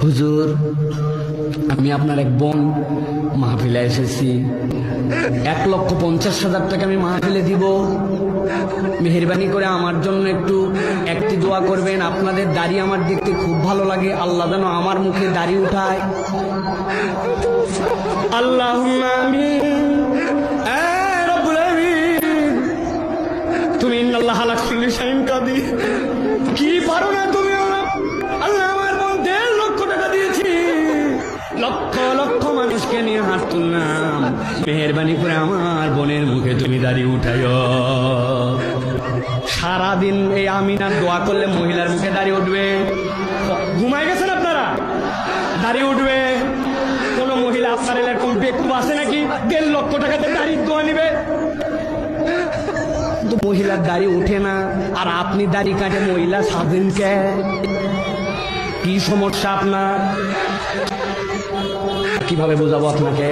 হুজুর, আমি আপনার এক বোন, মাহফিলে এসেছি। 1,50,000 টাকা আমি মাহফিলে দিব। মেহেরবানি করে আমার জন্য একটি দোয়া করবেন। আপনাদের দাড়ি আমার দেখতে খুব ভালো লাগে, আল্লাহ যেন আমার মুখে দাড়ি উঠায়। আল্লাহুম্মা আমিন। রব্বুল আমিন, তুমি ইন্নাল্লাহা আলা কুল্লি শাইইন কাদির। কি পারো না তুমি? আল্লাহ, আমার বোন 1.5 লক্ষ টাকা দিয়েছি, লক্ষ লক্ষ মানুষকে নিয়ে হাত তুললাম। মেহেরবানি করে আমার বোনের মুখে তুমি দাড়ি উঠাইও। সারাদিন এই আমিনার দোয়া করলে মহিলার মুখে দাড়ি উঠবে। ঘুমাই গেছেন আপনারা? দাড়ি উঠবে। কোন মহিলা আপনার এরকম বেকুব আছে নাকি 1.5 লক্ষ টাকাতে দাড়ির দোয়া নিবে? তো মহিলার দাড়ি উঠে না, আর আপনি দাড়ি কাটে মহিলা সাজেন কে? কি সমস্যা আপনার? কিভাবে বোঝাবো আপনাকে?